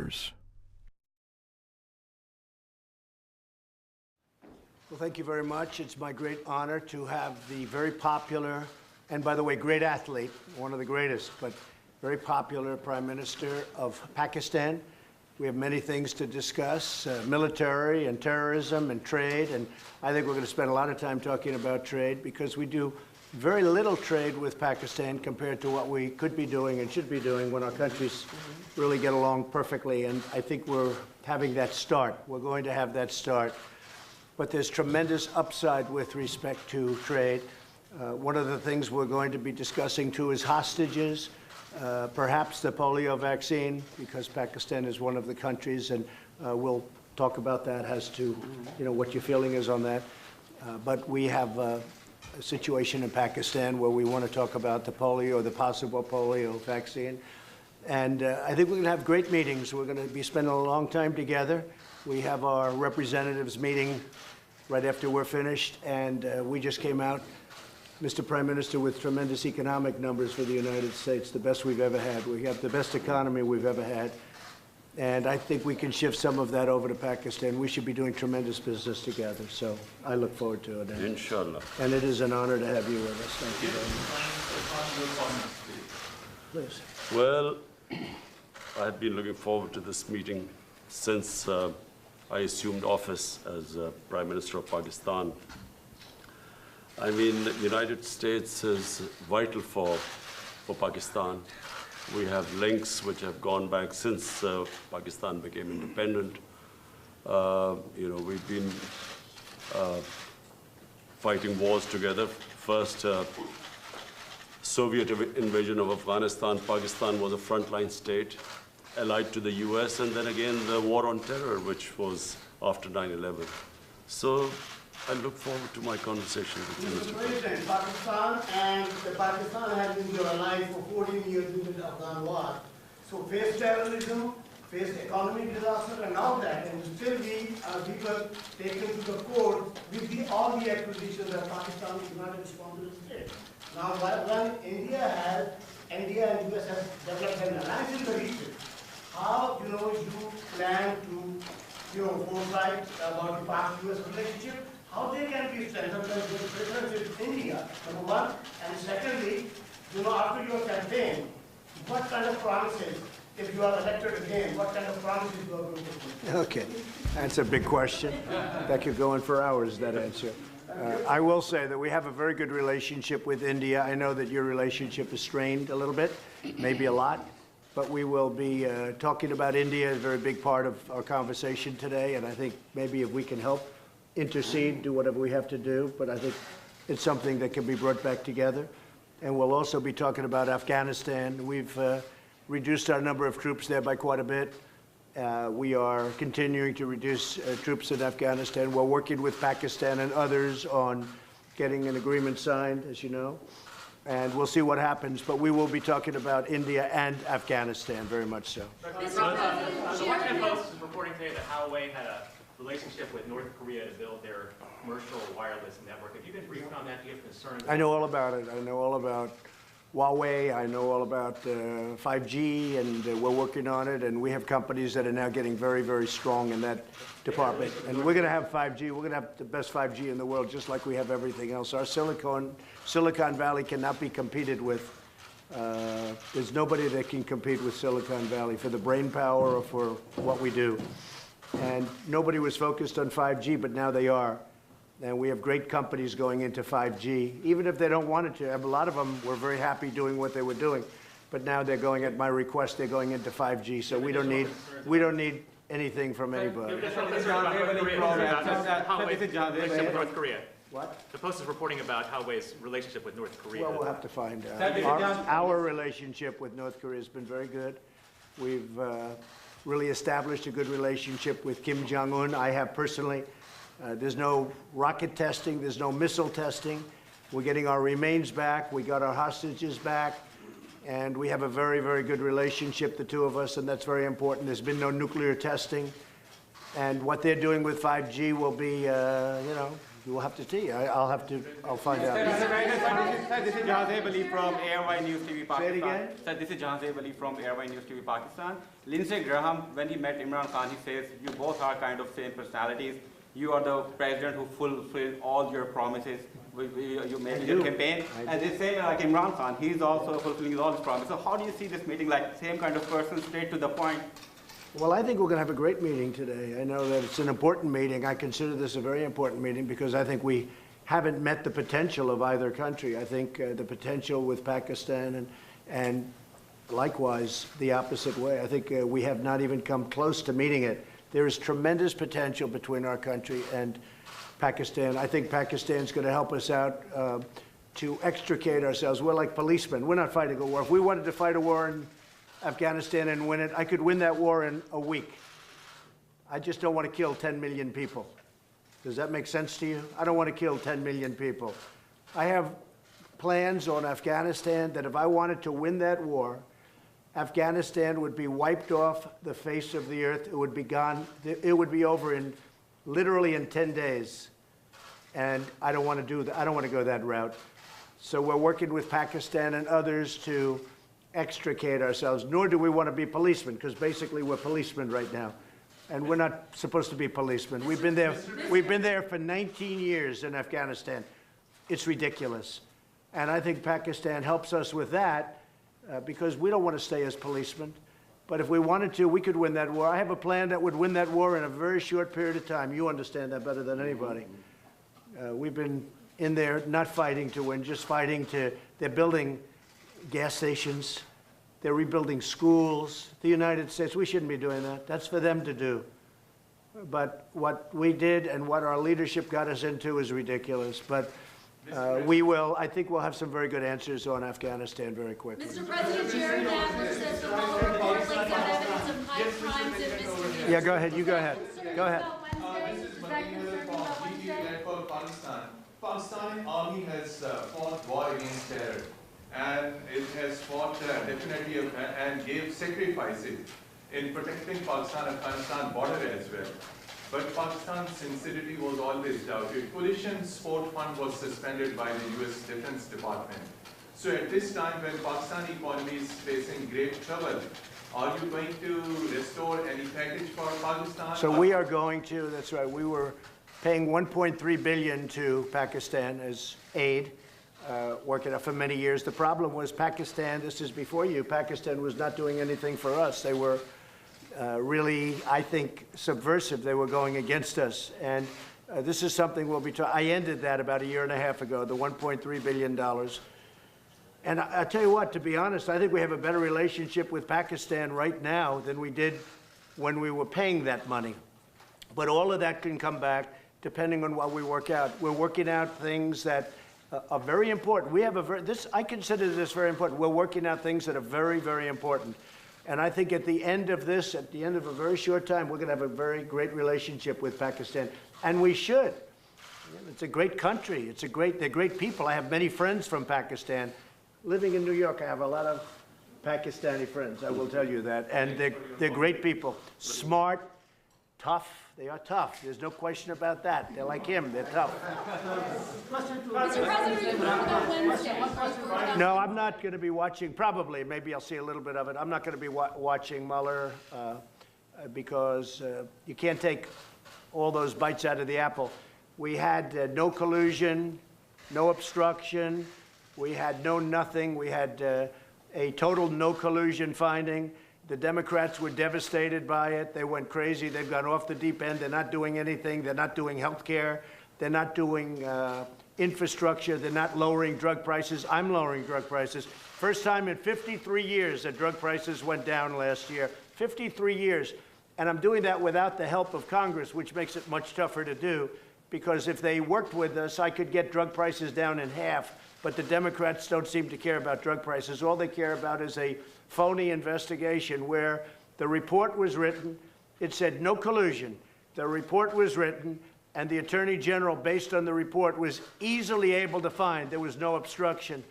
years. Well, thank you very much. It's my great honor to have the very popular, and by the way, great athlete, one of the greatest, but very popular Prime Minister of Pakistan. We have many things to discuss, military and terrorism and trade, and I think we're going to spend a lot of time talking about trade because we do very little trade with Pakistan compared to what we could be doing and should be doing when our countries really get along perfectly, and I think we're having that start. We're going to have that start. But there's tremendous upside with respect to trade. One of the things we're going to be discussing too is hostages, perhaps the polio vaccine, because Pakistan is one of the countries, and we'll talk about that as to what your feeling is on that. But we have a situation in Pakistan where we want to talk about the polio, the possible polio vaccine. And I think we're going to have great meetings. We're going to be spending a long time together. We have our representatives meeting right after we're finished, and we just came out, Mr. Prime Minister, with tremendous economic numbers for the United States, the best we've ever had. We have the best economy we've ever had, and I think we can shift some of that over to Pakistan. We should be doing tremendous business together, so I look forward to it. Inshallah. And it is an honor to have you with us. Thank you very much. Please. Well, I've been looking forward to this meeting since I assumed office as Prime Minister of Pakistan. I mean, the United States is vital for Pakistan. We have links which have gone back since Pakistan became independent. We've been fighting wars together. First, Soviet invasion of Afghanistan, Pakistan was a frontline state, allied to the US, and then again the war on terror, which was after 9/11. So I look forward to my conversation with you, Mr. President, Pakistan has been your ally for 14 years in the Afghan war. So face terrorism, face economic disaster and all that, and still people taken to the court with all the accusations that Pakistan is not a responsible state. Now, when India and US have developed an alliance in the region, how you plan to foresight about the Pak-US relationship? How they can be strengthened when they presence with India, number one, and secondly, after your campaign, what kind of promises, if you are elected again, what kind of promises you are going to make? Okay, that's a big question. That could go on for hours, that answer. I will say that we have a very good relationship with India. I know that your relationship is strained a little bit, maybe a lot, but we will be talking about India, a very big part of our conversation today, and I think maybe if we can help intercede, do whatever we have to do, but I think it's something that can be brought back together. And we'll also be talking about Afghanistan. We've reduced our number of troops there by quite a bit. We are continuing to reduce troops in Afghanistan. We're working with Pakistan and others on getting an agreement signed, as you know, and we'll see what happens. But we will be talking about India and Afghanistan, very much so. The Washington Post is reporting today that Huawei had a relationship with North Korea to build their commercial wireless network. Have you been briefed on that? Do you have concerns? I know all about it. I know all about Huawei. I know all about 5G, and we're working on it. And we have companies that are now getting very, very strong in that department. And we're going to have 5G. We're going to have the best 5G in the world, just like we have everything else. Our Silicon Valley cannot be competed with. There's nobody that can compete with Silicon Valley for the brain power or for what we do. And nobody was focused on 5G, but now they are. And we have great companies going into 5G, even if they don't want it to. A lot of them were very happy doing what they were doing, but now they're going, at my request, they're going into 5G. So we don't need anything from anybody. North Korea. What? The Post is reporting about Huawei's relationship with North Korea. Well, we'll have to find out. Our relationship with North Korea has been very good. We've really established a good relationship with Kim Jong-un. I have personally. There's no rocket testing. There's no missile testing. We're getting our remains back. We got our hostages back. And we have a very, very good relationship, the two of us, and that's very important. There's been no nuclear testing. And what they're doing with 5G will be, We'll have to see. I'll find out. Sir, this is Jahanzeb Ali from ARY News TV Pakistan. Say it again? Sir, this is Jahanzeb Ali from ARY News TV Pakistan. Lindsey Graham, when he met Imran Khan, he says, you both are kind of same personalities. You are the president who fulfilled all your promises you made in your campaign. And the same like Imran Khan, he's also fulfilling all his promises. So how do you see this meeting, like same kind of person, straight to the point? Well, I think we're going to have a great meeting today. I know that it's an important meeting. I consider this a very important meeting because I think we haven't met the potential of either country. I think the potential with Pakistan and likewise the opposite way. I think we have not even come close to meeting it. There is tremendous potential between our country and Pakistan. I think Pakistan's going to help us out to extricate ourselves. We're like policemen. We're not fighting a war. If we wanted to fight a war in Afghanistan and win it, I could win that war in a week. I just don't want to kill 10 million people. Does that make sense to you? I don't want to kill 10 million people. I have plans on Afghanistan that if I wanted to win that war, Afghanistan would be wiped off the face of the earth. It would be gone. It would be over in literally in 10 days. And I don't want to do that. I don't want to go that route. So we're working with Pakistan and others to extricate ourselves, nor do we want to be policemen, because basically we're policemen right now. And we're not supposed to be policemen. We've been there for 19 years in Afghanistan. It's ridiculous. And I think Pakistan helps us with that because we don't want to stay as policemen. But if we wanted to, we could win that war. I have a plan that would win that war in a very short period of time. You understand that better than anybody. We've been in there not fighting to win, just fighting to, they're building gas stations, they're rebuilding schools. The United States, we shouldn't be doing that. That's for them to do. But what we did and what our leadership got us into is ridiculous. But I think we'll have some very good answers on Afghanistan very quickly. Mr. President, Jerry Nadler says the Mueller report lays out evidence of high crimes and misdemeanors. Yeah, go ahead. You go ahead. Go ahead. This is Miller from GT for Pakistan. Pakistani army has fought war against terror, and it has fought definitely and gave sacrifices in protecting Pakistan-Afghanistan border as well. But Pakistan's sincerity was always doubted. Coalition Sport Fund was suspended by the US Defense Department. So at this time when Pakistani economy is facing grave trouble, are you going to restore any package for Pakistan? So we are going to, that's right, we were paying $1.3 billion to Pakistan as aid, working out for many years. The problem was Pakistan, this is before you, Pakistan was not doing anything for us. They were really, I think, subversive. They were going against us. And this is something we'll be talking. I ended that about a year and a half ago, the $1.3 billion. And I'll tell you what, to be honest, I think we have a better relationship with Pakistan right now than we did when we were paying that money. But all of that can come back depending on what we work out. We're working out things that are very important. We have I consider this very important. We're working out things that are very, very important. And I think at the end of this, at the end of a very short time, we're going to have a very great relationship with Pakistan. And we should. It's a great country. They're great people. I have many friends from Pakistan. Living in New York, I have a lot of Pakistani friends, I will tell you that. And they're great people. Smart, tough. They are tough. There's no question about that. They're like him. They're tough. Mr. President, you voted on Wednesday. No, I'm not going to be watching. Probably, maybe I'll see a little bit of it. I'm not going to be watching Mueller because you can't take all those bites out of the apple. We had no collusion, no obstruction. We had no nothing. We had a total no collusion finding. The Democrats were devastated by it. They went crazy. They've gone off the deep end. They're not doing anything. They're not doing health care. They're not doing infrastructure. They're not lowering drug prices. I'm lowering drug prices. First time in 53 years that drug prices went down last year. 53 years. And I'm doing that without the help of Congress, which makes it much tougher to do, because if they worked with us, I could get drug prices down in half. But the Democrats don't seem to care about drug prices. All they care about is a phony investigation where the report was written. It said no collusion. The report was written, and the Attorney General, based on the report, was easily able to find there was no obstruction.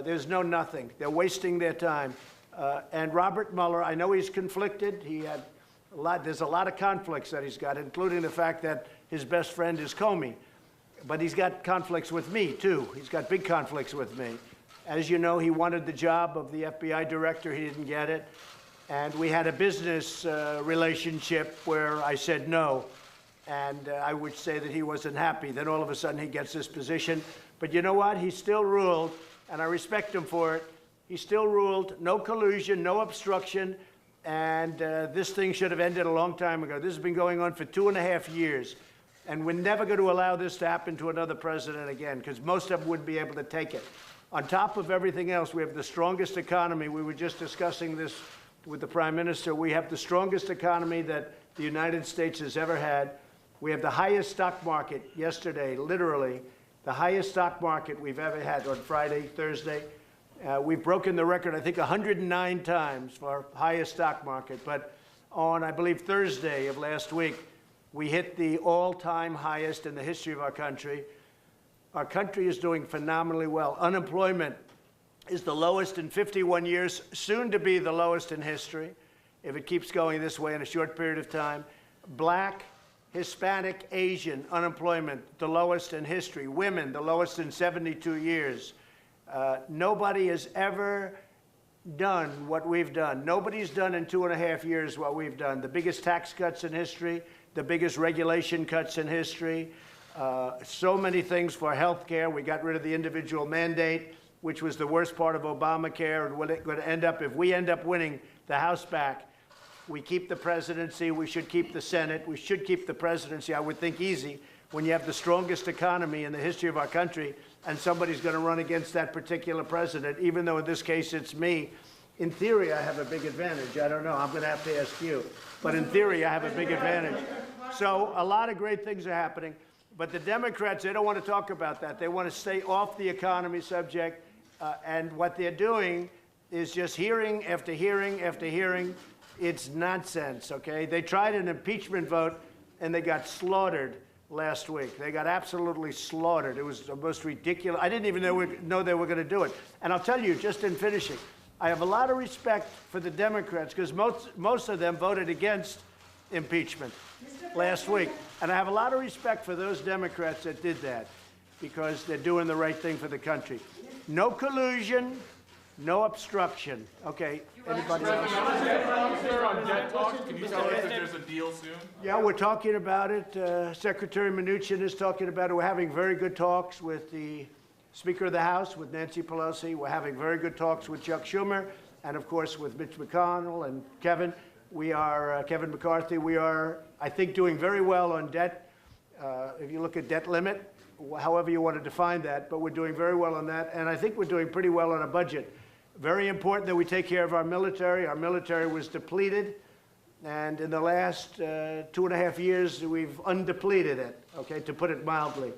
There's no nothing. They're wasting their time. And Robert Mueller, I know he's conflicted. There's a lot of conflicts that he's got, including the fact that his best friend is Comey. But he's got conflicts with me, too. He's got big conflicts with me. As you know, he wanted the job of the FBI director. He didn't get it. And we had a business relationship where I said no. And I would say that he wasn't happy. Then all of a sudden he gets this position. But you know what? He still ruled, and I respect him for it. He still ruled, no collusion, no obstruction, and this thing should have ended a long time ago. This has been going on for 2.5 years. And we're never going to allow this to happen to another president again, because most of them wouldn't be able to take it. On top of everything else, we have the strongest economy. We were just discussing this with the Prime Minister. We have the strongest economy that the United States has ever had. We have the highest stock market yesterday, literally, the highest stock market we've ever had on Friday, Thursday. We've broken the record, I think, 109 times for our highest stock market. But on, I believe, Thursday of last week, we hit the all-time highest in the history of our country. Our country is doing phenomenally well. Unemployment is the lowest in 51 years, soon to be the lowest in history, if it keeps going this way in a short period of time. Black, Hispanic, Asian unemployment, the lowest in history. Women, the lowest in 72 years. Nobody has ever done what we've done. Nobody's done in 2.5 years what we've done. The biggest tax cuts in history, the biggest regulation cuts in history, so many things for health care. We got rid of the individual mandate, which was the worst part of Obamacare, and what it's going to end up, if we end up winning the House back, we keep the presidency, we should keep the Senate, we should keep the presidency, I would think easy, when you have the strongest economy in the history of our country, and somebody's going to run against that particular president, even though in this case it's me. In theory, I have a big advantage. I don't know. I'm going to have to ask you. But in theory, I have a big advantage. So a lot of great things are happening. But the Democrats, they don't want to talk about that. They want to stay off the economy subject. And what they're doing is just hearing after hearing after hearing. It's nonsense, okay? They tried an impeachment vote, and they got slaughtered last week. They got absolutely slaughtered. It was the most ridiculous. I didn't even know they were going to do it. And I'll tell you, just in finishing, I have a lot of respect for the Democrats because most of them voted against impeachment last week. And I have a lot of respect for those Democrats that did that because they're doing the right thing for the country. No collusion, no obstruction. Okay, anybody else? On debt talks, can you tell us if there's a deal soon? Yeah, we're talking about it. Secretary Mnuchin is talking about it. We're having very good talks with the Speaker of the House, with Nancy Pelosi. We're having very good talks with Chuck Schumer, and of course with Mitch McConnell and Kevin. We are, Kevin McCarthy, we are, I think, doing very well on debt. If you look at debt limit, however you want to define that, but we're doing very well on that. And I think we're doing pretty well on a budget. Very important that we take care of our military. Our military was depleted. And in the last 2.5 years, we've undepleted it, okay, to put it mildly.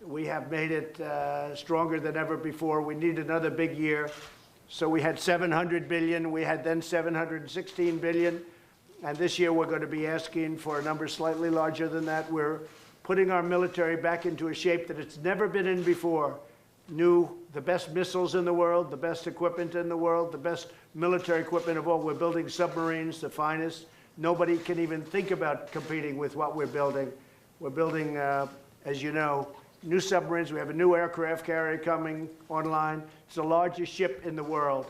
We have made it stronger than ever before. We need another big year. So we had $700 billion. We had then $716 billion. And this year we're going to be asking for a number slightly larger than that. We're putting our military back into a shape that it's never been in before. The best missiles in the world, the best equipment in the world, the best military equipment of all. We're building submarines, the finest. Nobody can even think about competing with what we're building. We're building, as you know, new submarines. We have a new aircraft carrier coming online. It's the largest ship in the world.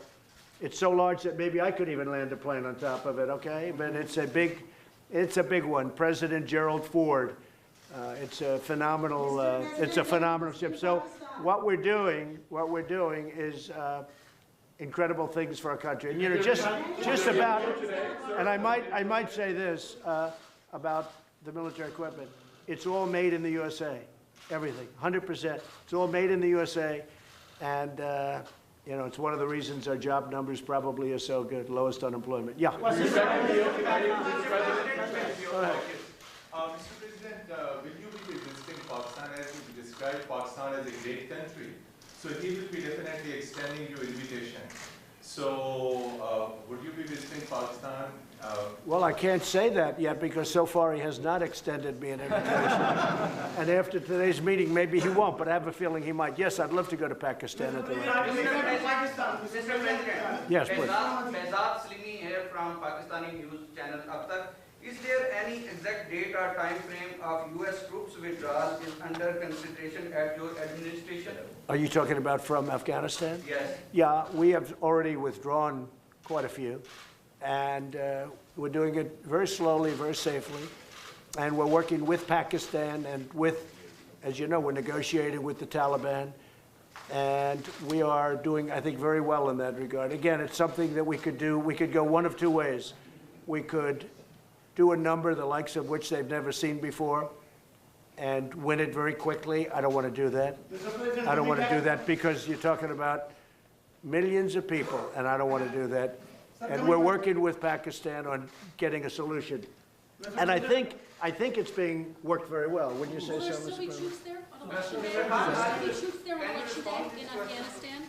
It's so large that maybe I could even land a plane on top of it, okay? But it's a big one. President Gerald Ford. It's a phenomenal ship. So what we're doing is incredible things for our country. And you know, just about, and I might say this about the military equipment. It's all made in the USA. Everything, 100%. It's all made in the USA, and you know, it's one of the reasons our job numbers probably are so good, lowest unemployment. Yeah. Go ahead. Mr. President, will you be visiting Pakistan as you described Pakistan as a great country? So he will be definitely extending you invitation. So would you be visiting Pakistan? Well, I can't say that yet because so far he has not extended me an invitation. And after today's meeting, maybe he won't, but I have a feeling he might. Yes, I'd love to go to Pakistan at the right time. Mr. President. Yes, please. Behzad Salimi here from Pakistani news channel Akhtar. Is there any exact date or time frame of U.S. troops withdrawal is under consideration at your administration? Are you talking about from Afghanistan? Yes. Yeah, we have already withdrawn quite a few, and we're doing it very slowly, very safely, and we're working with Pakistan and with, as you know, we're negotiating with the Taliban, and we are doing, I think, very well in that regard. Again, it's something that we could do. We could go one of two ways. We could do a number the likes of which they've never seen before and win it very quickly. I don't want to do that. I don't want to do that because you're talking about millions of people, and I don't want to do that. And we're working with Pakistan on getting a solution. And I think it's being worked very well. Wouldn't you say so, Will there still be Mr. troops there on election day? Will there still be troops there on election day in Afghanistan?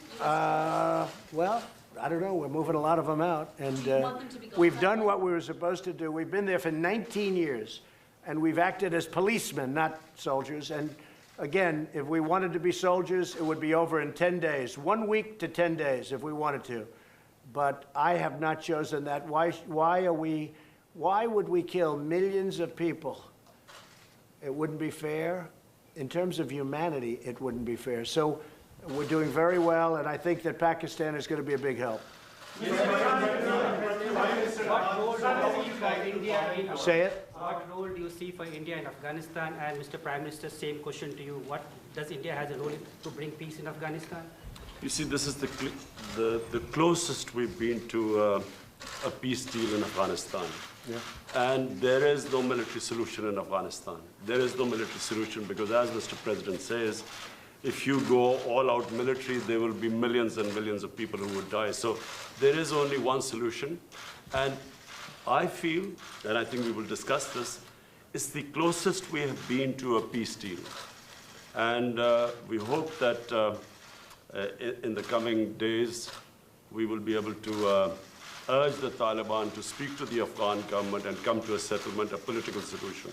Well, I don't know. We're moving a lot of them out, and Do you want them to be gone we've by done then? what we were supposed to do. We've been there for 19 years, and we've acted as policemen, not soldiers. And again, if we wanted to be soldiers, it would be over in 10 days, 1 week to 10 days, if we wanted to. But I have not chosen that. Why would we kill millions of people? It wouldn't be fair. In terms of humanity, it wouldn't be fair. So we're doing very well, and I think that Pakistan is going to be a big help. Say it. What role do you see for India in Afghanistan? And Mr. Prime Minister, same question to you. What does India has a role to bring peace in Afghanistan? You see, this is the closest we've been to a peace deal in Afghanistan. Yeah. And there is no military solution in Afghanistan. There is no military solution because, as Mr. President says, if you go all out military, there will be millions and millions of people who would die. So there is only one solution. And I feel, and I think we will discuss this, it's the closest we have been to a peace deal. And we hope that in the coming days, we will be able to urge the Taliban to speak to the Afghan government and come to a settlement, a political solution.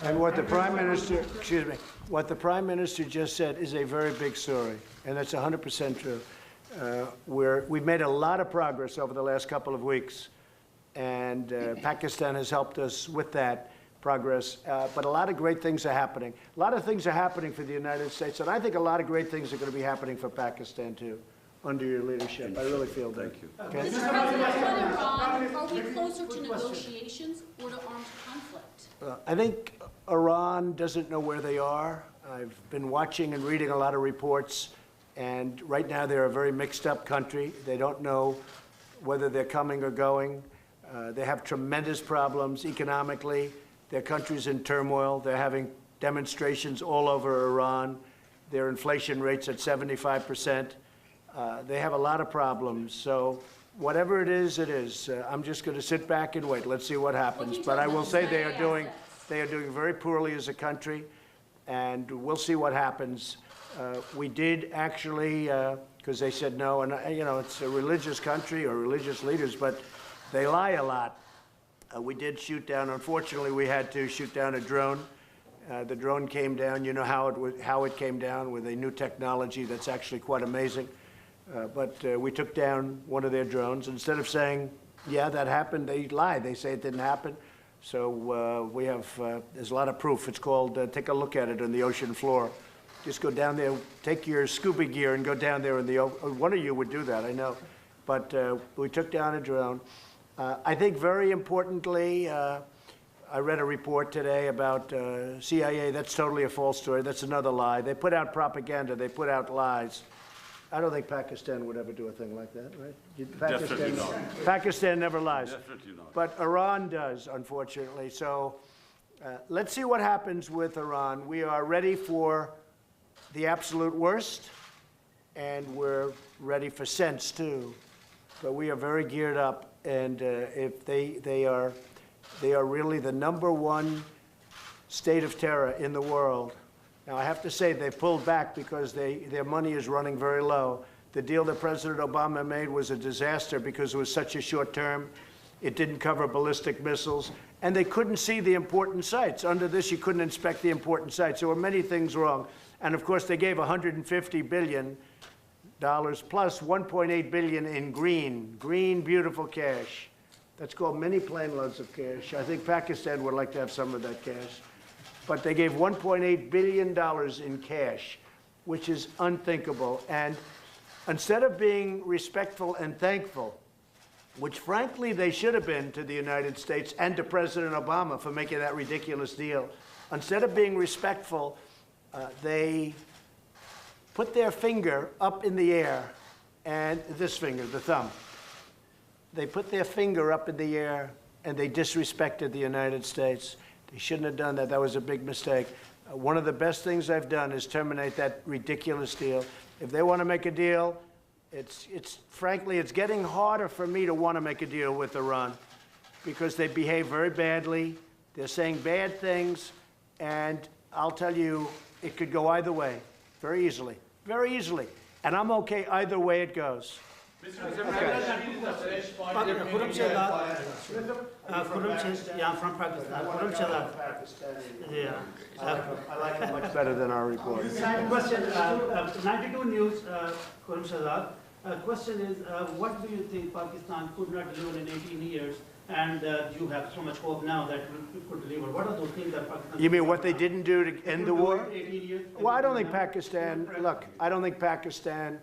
And what the Prime Minister, excuse me, what the Prime Minister just said is a very big story, and that's 100% true. We've made a lot of progress over the last couple of weeks, and Pakistan has helped us with that progress. But a lot of great things are happening. A lot of things are happening for the United States, and I think a lot of great things are going to be happening for Pakistan, too, under your leadership. I really feel that. Thank you. Okay? Mr. President, on Iran, are we closer to negotiations or to armed conflict? I think Iran doesn't know where they are. I've been watching and reading a lot of reports, and right now they're a very mixed up country. They don't know whether they're coming or going. They have tremendous problems economically. Their country's in turmoil. They're having demonstrations all over Iran. Their inflation rate's at 75%. They have a lot of problems. So whatever it is, it is. I'm just going to sit back and wait. Let's see what happens. But I will say they are doing very poorly as a country, and we'll see what happens. We did actually, because they said no, and you know, it's a religious country or religious leaders, but they lie a lot. We did shoot down. Unfortunately, we had to shoot down a drone. The drone came down. You know how it came down with a new technology that's actually quite amazing. But we took down one of their drones. Instead of saying, yeah, that happened, they lie. They say it didn't happen. So we have, there's a lot of proof. It's called, take a look at it on the ocean floor. Just go down there, take your scuba gear and go down there in the ocean. One of you would do that, I know. But we took down a drone. I think very importantly, I read a report today about CIA. That's totally a false story. That's another lie. They put out propaganda. They put out lies. I don't think Pakistan would ever do a thing like that, right? Definitely not. Pakistan never lies. Definitely not. But Iran does, unfortunately. So let's see what happens with Iran. We are ready for the absolute worst, and we're ready for sense, too. But we are very geared up, and if they are really the #1 state of terror in the world. Now, I have to say they pulled back because their money is running very low. The deal that President Obama made was a disaster because it was such a short term. It didn't cover ballistic missiles, and they couldn't see the important sites. Under this, you couldn't inspect the important sites. There were many things wrong. And of course, they gave $150 billion plus $1.8 billion in green, beautiful cash. That's called many plane loads of cash. I think Pakistan would like to have some of that cash. But they gave $1.8 billion in cash, which is unthinkable. And instead of being respectful and thankful, which frankly they should have been to the United States and to President Obama for making that ridiculous deal, instead of being respectful, they put their finger up in the air, and this finger, the thumb, they put their finger up in the air and they disrespected the United States. They shouldn't have done that. That was a big mistake. One of the best things I've done is terminate that ridiculous deal. If they want to make a deal, frankly, it's getting harder for me to want to make a deal with Iran because they behave very badly. They're saying bad things, and I'll tell you, it could go either way, very easily, very easily. And I'm okay either way it goes. Yeah, from Pakistan. Yeah. I like it much better than our report. Question, 92 News, Khurram Shahzad. Question is, what do you think Pakistan could not deliver in 18 years, and you have so much hope now that it could deliver? What are those things that Pakistan... You mean what they didn't do to end the war? 18 years? Well, I don't think Pakistan, look, I don't think Pakistan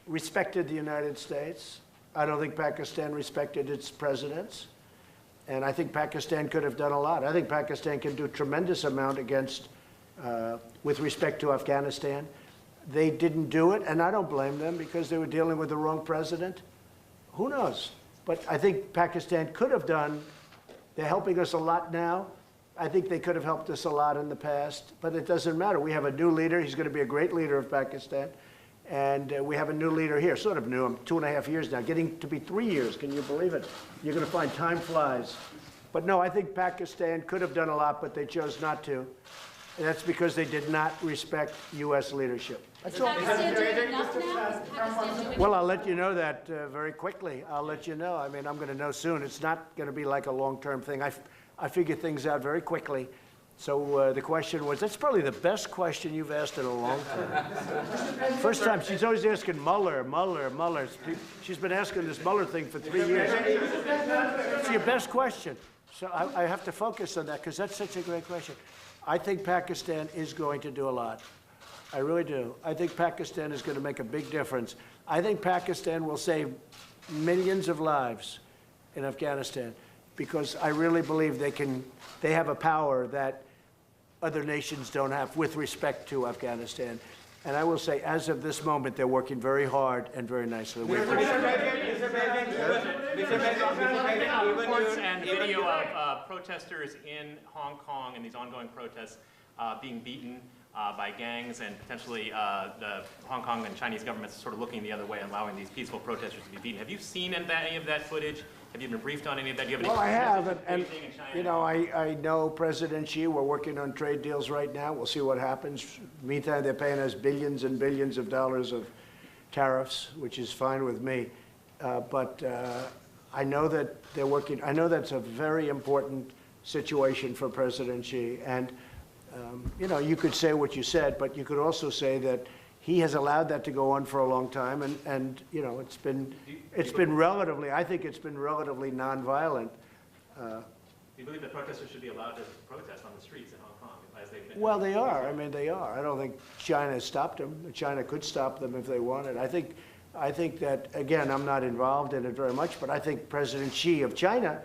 respected the United States. I don't think Pakistan respected its presidents. And I think Pakistan could have done a lot. I think Pakistan can do a tremendous amount against, with respect to Afghanistan. They didn't do it, and I don't blame them because they were dealing with the wrong president. Who knows? But I think Pakistan could have done, they're helping us a lot now. I think they could have helped us a lot in the past, but it doesn't matter. We have a new leader. He's going to be a great leader of Pakistan. And we have a new leader here, sort of new. I'm 2.5 years now, getting to be 3 years. Can you believe it? You're going to find time flies. But no, I think Pakistan could have done a lot, but they chose not to. And that's because they did not respect U.S. leadership. That's all. Pakistan doing enough now? Is Pakistan doing Well, I'll let you know that very quickly. I'll let you know. I mean, I'm going to know soon. It's not going to be like a long-term thing. I figure things out very quickly. So the question was, that's probably the best question you've asked in a long time. First time, she's always asking Mueller. She's been asking this Mueller thing for 3 years. It's your best question. So I have to focus on that because that's such a great question. I think Pakistan is going to do a lot. I really do. I think Pakistan is going to make a big difference. I think Pakistan will save millions of lives in Afghanistan because I really believe they have a power that other nations don't have with respect to Afghanistan. And I will say, as of this moment, they're working very hard and very nicely. Reports and video of protesters in Hong Kong and these ongoing protests being beaten by gangs, and potentially the Hong Kong and Chinese governments sort of looking the other way and allowing these peaceful protesters to be beaten. Have you seen any of that footage? Have you been briefed on any of that? Do you have any Well, I have, and Beijing and China? you know, I know President Xi. We're working on trade deals right now. We'll see what happens. Meantime, they're paying us billions and billions of dollars of tariffs, which is fine with me. But I know that they're working. I know that's a very important situation for President Xi. And you know, you could say what you said, but you could also say that he has allowed that to go on for a long time, and you know, it's been relatively, I think it's been relatively nonviolent. Do you believe that protesters should be allowed to protest on the streets in Hong Kong as they've been? Well, they are. I mean, they are. I don't think China has stopped them. China could stop them if they wanted. I think that, again, I'm not involved in it very much, but I think President Xi of China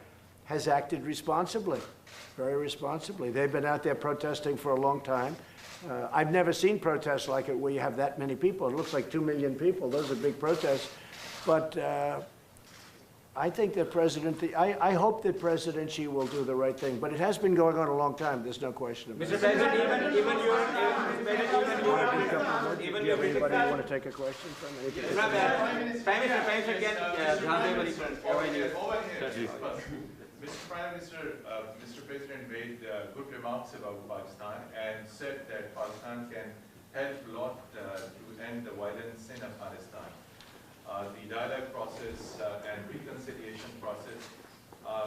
has acted responsibly, very responsibly. They've been out there protesting for a long time. I've never seen protests like it where you have that many people. It looks like 2 million people. Those are big protests. But I think that I hope that President Xi will do the right thing. But it has been going on a long time. There's no question about it. Mr. President, even your Anybody want to take a question from me? Prime Minister, Mr. Prime Minister, Mr. President made good remarks about Pakistan and said that Pakistan can help a lot to end the violence in Afghanistan. The dialogue process and reconciliation process.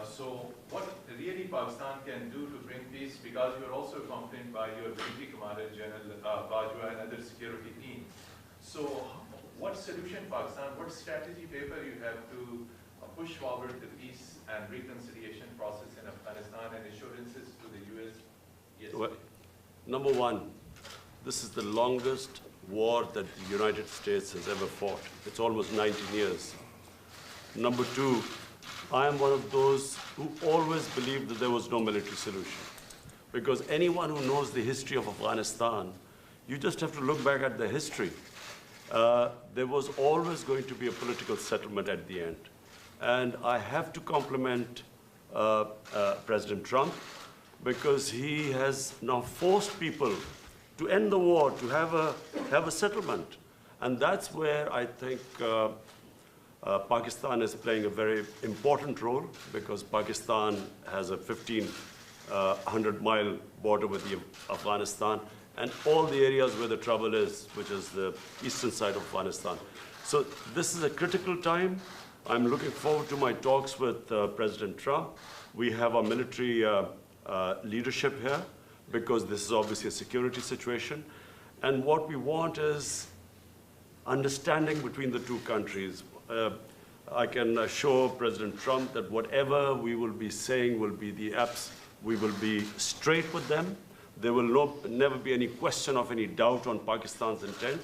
So what really Pakistan can do to bring peace, because you are also accompanied by your military commander, General Bajwa, and other security team. So what solution Pakistan, what strategy paper you have to push forward the peace and reconciliation process in Afghanistan and assurances to the U.S. yesterday? Well, number one, this is the longest war that the United States has ever fought. It's almost 19 years. Number two, I am one of those who always believed that there was no military solution. Because anyone who knows the history of Afghanistan, you just have to look back at the history. There was always going to be a political settlement at the end. And I have to compliment President Trump because he has now forced people to end the war, to have a settlement. And that's where I think Pakistan is playing a very important role because Pakistan has a 1,500-mile border with Afghanistan and all the areas where the trouble is, which is the eastern side of Afghanistan. So this is a critical time. I'm looking forward to my talks with President Trump. We have our military leadership here because this is obviously a security situation. And what we want is understanding between the two countries. I can assure President Trump that whatever we will be saying will be the apps. We will be straight with them. There will never be any question of any doubt on Pakistan's intent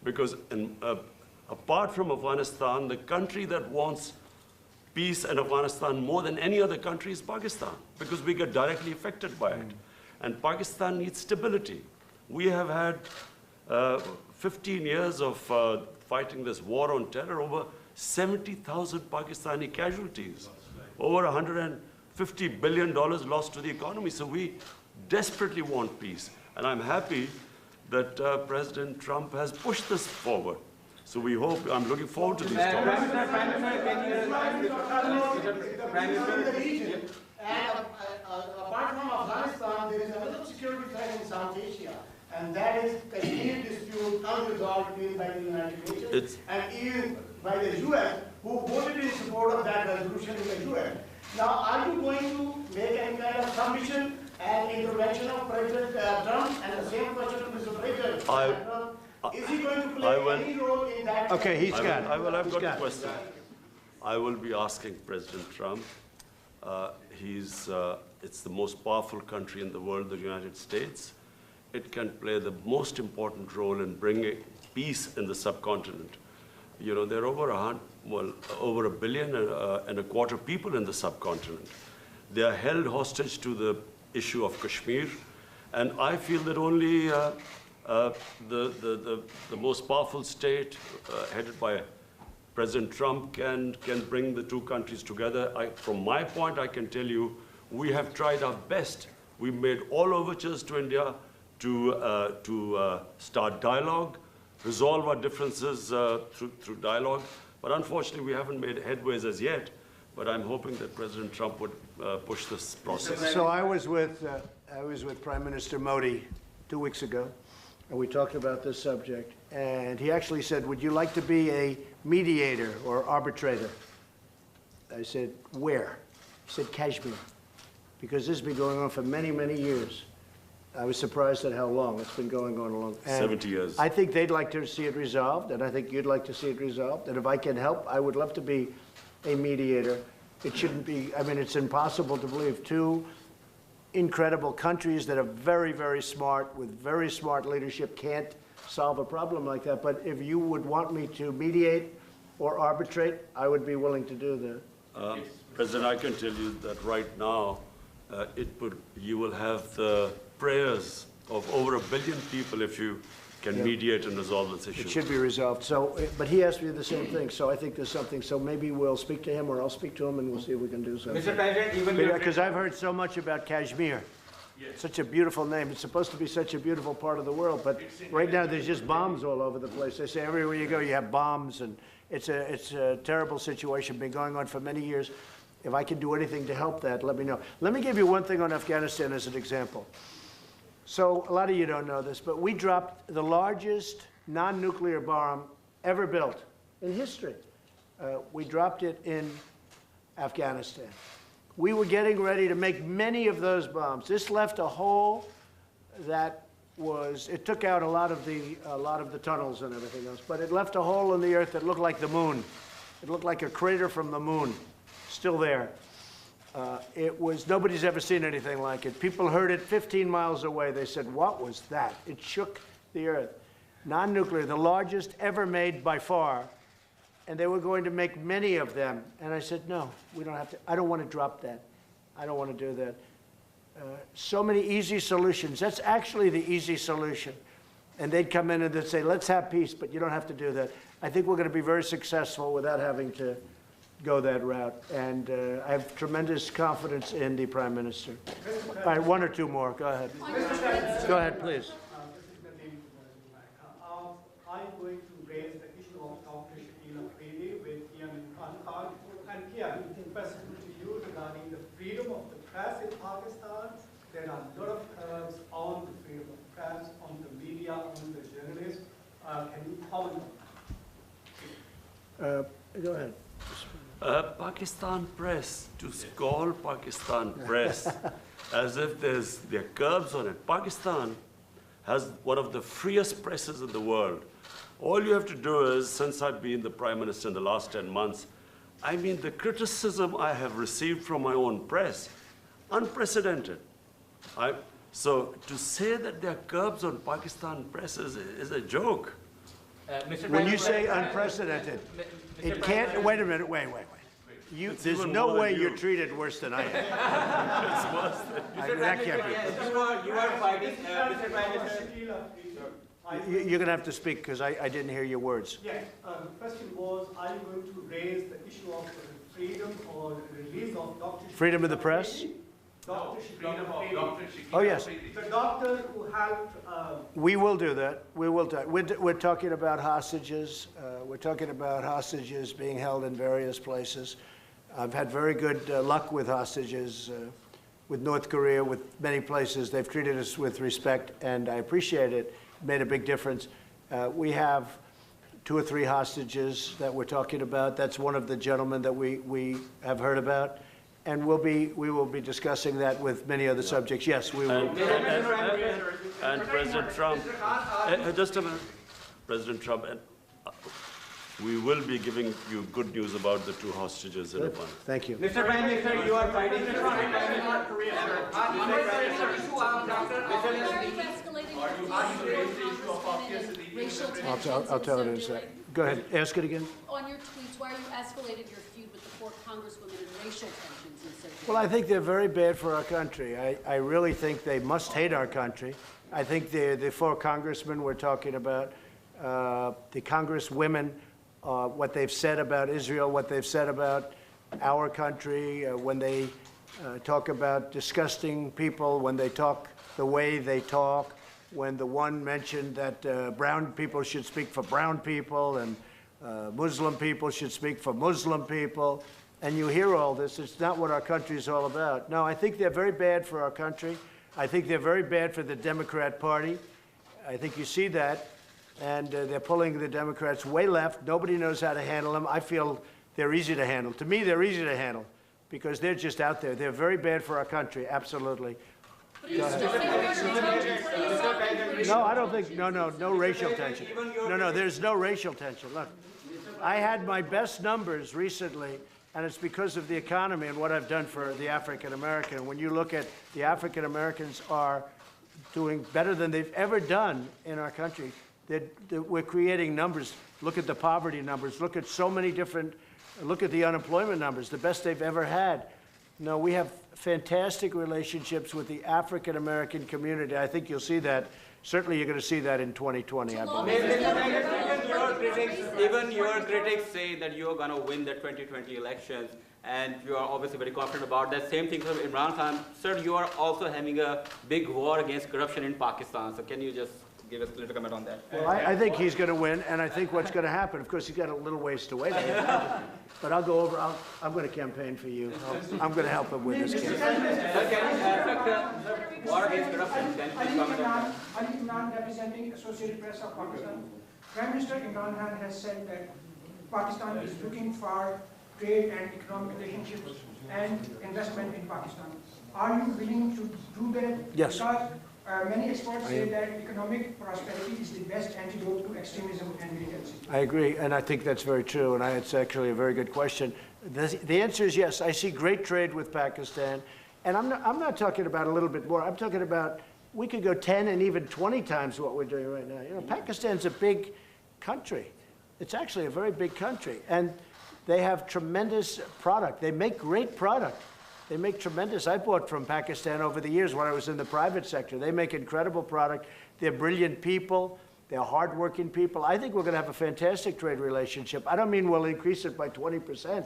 because apart from Afghanistan, the country that wants peace in Afghanistan more than any other country is Pakistan because we get directly affected by it. And Pakistan needs stability. We have had 15 years of fighting this war on terror, over 70,000 Pakistani casualties, over $150 billion lost to the economy. So we desperately want peace. And I'm happy that President Trump has pushed this forward. So we hope, I'm looking forward to these talks. And apart from Afghanistan, there is another security threat in South Asia, and that is Kashmir dispute unresolved by the United Nations and even by the US, who voted in support of that resolution in the UN. Now, are you going to make any kind of submission and intervention of President Trump? And the same question to Mr. President Trump. Is he going to play any role in that? Okay, I've got a question. I will be asking President Trump. It's the most powerful country in the world, the United States. It can play the most important role in bringing peace in the subcontinent. You know, there are over 1.25 billion people in the subcontinent. They are held hostage to the issue of Kashmir, and I feel that only the most powerful state, headed by President Trump, can bring the two countries together. From my point, I can tell you, we have tried our best. We made all overtures to India to start dialogue, resolve our differences through dialogue. But unfortunately, we haven't made headways as yet. But I'm hoping that President Trump would push this process. So I was with Prime Minister Modi 2 weeks ago, and we talked about this subject. And he actually said, "Would you like to be a mediator or arbitrator?" I said, "Where?" He said, "Kashmir," because this has been going on for many, many years. I was surprised at how long it's been going on along. 70 years. I think they'd like to see it resolved, and I think you'd like to see it resolved. And if I can help, I would love to be a mediator. It shouldn't be, I mean, it's impossible to believe two incredible countries that are very, very smart, with very smart leadership, can't solve a problem like that. But if you would want me to mediate or arbitrate, I would be willing to do that. President, I can tell you that right now, you will have the prayers of over 1 billion people if you can mediate and resolve this issue. It should be resolved. So, but he asked me the same thing. So I think there's something. So maybe we'll speak to him, or I'll speak to him, and we'll see if we can do something. Mr. President, even because I've heard so much about Kashmir. Yes. Such a beautiful name. It's supposed to be such a beautiful part of the world, but right now there's just bombs all over the place. They say everywhere you go you have bombs, and it's a terrible situation. Been going on for many years. If I can do anything to help that, let me know. Let me give you one thing on Afghanistan as an example. So a lot of you don't know this, but we dropped the largest non-nuclear bomb ever built in history. We dropped it in Afghanistan. We were getting ready to make many of those bombs. This left a hole that it took out a lot of the tunnels and everything else, but it left a hole in the earth that looked like the moon. It looked like a crater from the moon. still there. Nobody's ever seen anything like it. People heard it 15 miles away. They said, what was that? It shook the earth. Non-nuclear, the largest ever made by far. And they were going to make many of them. And I said, no, we don't have to. I don't want to drop that. I don't want to do that. So many easy solutions. That's actually the easy solution. And they'd come in and they'd say, let's have peace, but you don't have to do that. I think we're going to be very successful without having to go that route. And I have tremendous confidence in the Prime Minister. All right, one or two more. Go ahead. Go ahead, please. I'm going to raise the issue of Dr. Shakil Afridi with PM Imran Khan. And PM, question to you regarding the freedom of the press in Pakistan. There are a lot of curbs on the freedom of the press, on the media, on the journalists. Can you comment on that? Go ahead. Pakistan press, to call Pakistan press as if there are curbs on it. Pakistan has one of the freest presses in the world. All you have to do is, since I've been the Prime Minister in the last 10 months, I mean, the criticism I have received from my own press, unprecedented. So to say that there are curbs on Pakistan press is a joke. When you say unprecedented, it can't, wait a minute, wait. There's no way you're treated worse than I am. It's worse than That can't be. You are fighting, Mr. Prime Minister. You're going to have to speak because I didn't hear your words. Yes, the question was, are you going to raise the issue of freedom or release of Dr. Freedom of the press? Dr. Freedom of Dr. Shakil Oh, yes. Afridi. The doctor who helped. We will do that. We will do. We're talking about hostages. We're talking about hostages being held in various places. I've had very good luck with hostages, with North Korea, with many places. They've treated us with respect, and I appreciate it. It made a big difference. We have 2 or 3 hostages that we're talking about. That's one of the gentlemen that we have heard about. And we will be discussing that with many other subjects. Yes, we will. And President Trump, just a minute, President Trump, we will be giving you good news about the 2 hostages in a month. Thank you. Mr. Prime Minister, you are fighting. I'll tell it in a second. Go ahead. Ask it again. On your tweets, why are you escalating your feud with the 4 congresswomen and racial tensions instead of... Well, I think they're very bad for our country. I really think they must hate our country. I think the 4 congressmen we're talking about, the congresswomen, what they've said about Israel, what they've said about our country, when they talk about disgusting people, when they talk the way they talk, when the one mentioned that brown people should speak for brown people and Muslim people should speak for Muslim people, and you hear all this. It's not what our country is all about. No, I think they're very bad for our country. I think they're very bad for the Democrat Party. I think you see that. And they're pulling the Democrats way left. Nobody knows how to handle them. I feel they're easy to handle. To me, they're easy to handle because they're just out there. They're very bad for our country, absolutely. But are you still saying racial tensions? What are you talking? No, I don't think, no racial tension. No, there's no racial tension. Look, I had my best numbers recently, and it's because of the economy and what I've done for the African American. When you look at the African Americans are doing better than they've ever done in our country. We're creating numbers. Look at the poverty numbers. Look at so many different, look at the unemployment numbers, the best they've ever had. No, we have fantastic relationships with the African American community. I think you'll see that. Certainly you're going to see that in 2020, I believe. Even your critics say that you're going to win the 2020 elections, and you are obviously very confident about that. Same thing for Imran Khan. Sir, you are also having a big war against corruption in Pakistan. So can you just give us a little comment on that? Well, I think he's going to win, and I think what's going to happen, of course, he's got a little ways to wait. But I'll go over, I'm going to campaign for you. I'm going to help him with this campaign. Sir, can you affect war against corruption? Can you comment on that? Ali Imran, representing Associated Press of Pakistan. Prime Minister Imran Khan has said that Pakistan is looking for trade and economic relationships and investment in Pakistan. Are you willing to do that? Yes. Because many experts say that economic prosperity is the best antidote to extremism and militancy. I agree, and I think that's very true, and it's actually a very good question. The answer is yes. I see great trade with Pakistan. And I'm not talking about a little bit more. I'm talking about we could go 10 and even 20 times what we're doing right now. You know, Pakistan's a big country. It's actually a very big country. And they have tremendous product. They make great product. They make tremendous. I bought from Pakistan over the years when I was in the private sector. They make incredible product. They're brilliant people. They're hardworking people. I think we're going to have a fantastic trade relationship. I don't mean we'll increase it by 20%.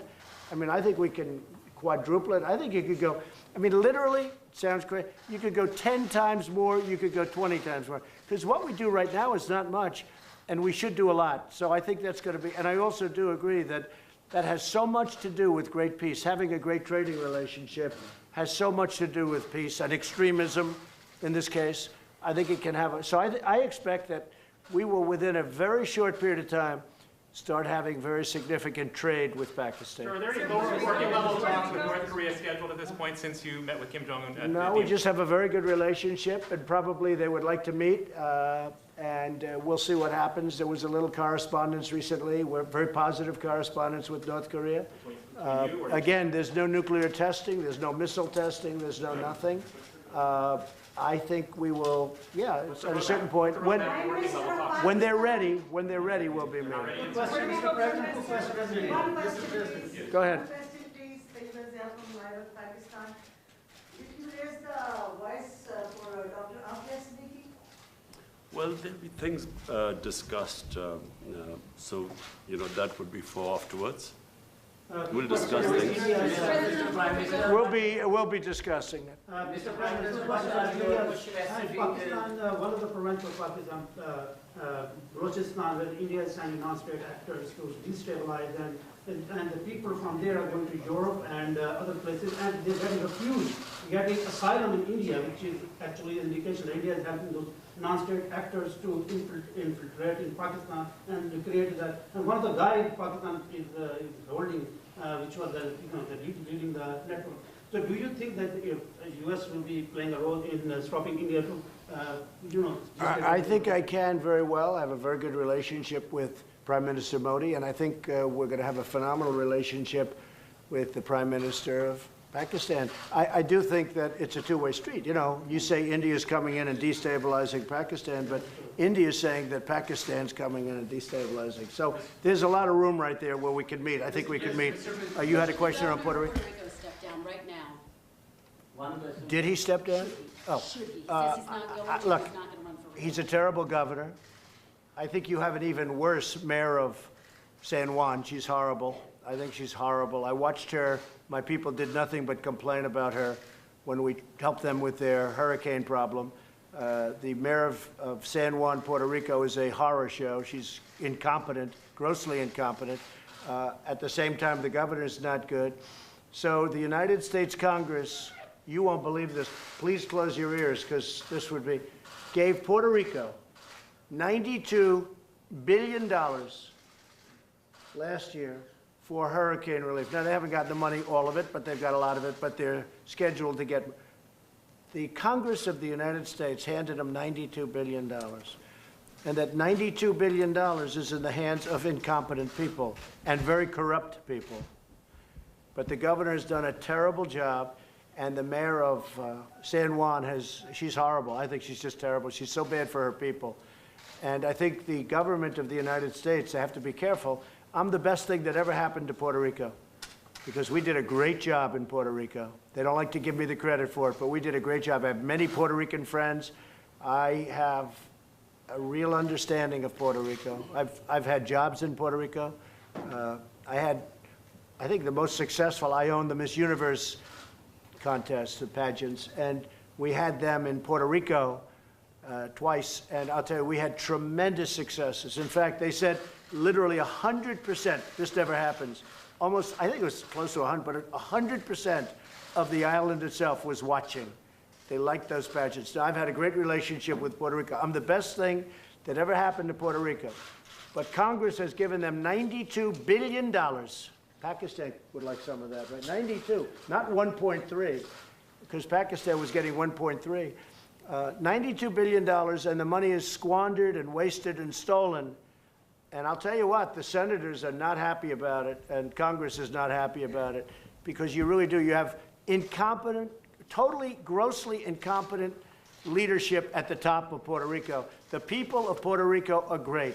I mean, I think we can quadruple it. I think you could go, I mean, literally, it sounds great. You could go 10 times more. You could go 20 times more. Because what we do right now is not much, and we should do a lot. So I think that's going to be, and I also do agree that that has so much to do with great peace. Having a great trading relationship has so much to do with peace and extremism in this case. I think it can have a, so I expect that we will, within a very short period of time, start having very significant trade with Pakistan. Sir, are there any lower working level talks with North Korea scheduled at this point since you met with Kim Jong-un? No, we just have a very good relationship, and probably they would like to meet, and we'll see what happens. There was a little correspondence recently, very positive correspondence with North Korea. Again, there's no nuclear testing, there's no missile testing, there's no nothing. I think we will, yeah, it's at a certain point, when they're ready, we'll be married. Go ahead. Well, there'll be things discussed, so, you know, that would be for afterwards. We'll discuss things. We'll be discussing it. Mr. Prime Minister, Pakistan, one of the provincial Pakistan, Balochistan, where India is sending non-state actors to destabilize them, and the people from there are going to Europe and other places, and they're getting refused, getting asylum in India, which is actually an indication that India is helping those non-state actors to infiltrate in Pakistan and create that. And one of the guys Pakistan is holding, which was leading the network. So do you think that if U.S. will be playing a role in stopping India to, I think I can very well. I have a very good relationship with Prime Minister Modi, and I think we're going to have a phenomenal relationship with the Prime Minister of Pakistan. I do think that it's a two-way street. You know, you say India's coming in and destabilizing Pakistan, but India's saying that Pakistan's coming in and destabilizing. So there's a lot of room right there where we could meet. I think we could meet. You had a question on Puerto Rico? Step down right now. Did he step down? Oh, Should he? He says he's not going to, look, he's not going to run for he's a terrible governor. I think you have an even worse mayor of San Juan. She's horrible. I think she's horrible. I watched her. My people did nothing but complain about her when we helped them with their hurricane problem. The mayor of San Juan, Puerto Rico, is a horror show. She's incompetent, grossly incompetent. At the same time, the governor is not good. So the United States Congress, you won't believe this. Please close your ears, because this would be, gave Puerto Rico $92 billion last year for hurricane relief. Now, they haven't gotten the money, all of it, but they've got a lot of it, but they're scheduled to get. The Congress of the United States handed them $92 billion. And that $92 billion is in the hands of incompetent people and very corrupt people. But the governor has done a terrible job, and the mayor of San Juan she's horrible. I think she's just terrible. She's so bad for her people. And I think the government of the United States, they have to be careful. I'm the best thing that ever happened to Puerto Rico, because we did a great job in Puerto Rico. They don't like to give me the credit for it, but we did a great job. I have many Puerto Rican friends. I have a real understanding of Puerto Rico. I've had jobs in Puerto Rico. I think the most successful, I owned the Miss Universe contest, the pageants, and we had them in Puerto Rico twice, and I'll tell you, we had tremendous successes. In fact, they said literally 100%, this never happens, almost, I think it was close to 100, but 100% of the island itself was watching. They liked those pageants. Now, I've had a great relationship with Puerto Rico. I'm the best thing that ever happened to Puerto Rico. But Congress has given them $92 billion. Pakistan would like some of that, right? 92, not 1.3, because Pakistan was getting 1.3. $92 billion, and the money is squandered and wasted and stolen. And I'll tell you what, the senators are not happy about it, and Congress is not happy about it, because you really do. You have incompetent, totally, grossly incompetent leadership at the top of Puerto Rico. The people of Puerto Rico are great.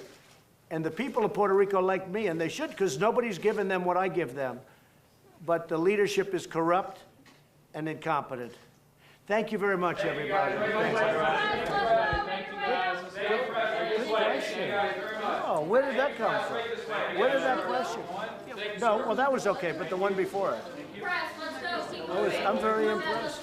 And the people of Puerto Rico like me, and they should, because nobody's given them what I give them. But the leadership is corrupt and incompetent. Thank you very much, everybody. Oh, where did that come from? Where did that question? No, well, that was okay, but the one before it. Press, let's go. I'm very impressed.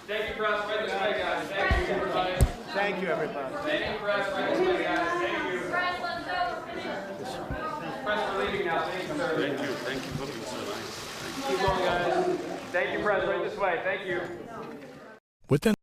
Thank you, press. Right this way, guys. Thank you, everybody. Thank you, everybody. Thank you, press. Right this way, guys. Thank you. Press, let's go. We're finished. Press for leaving now. Thank you, sir. Thank you. Thank you for being so nice. Keep going, guys. Thank you, press. Right this way. Thank you. Within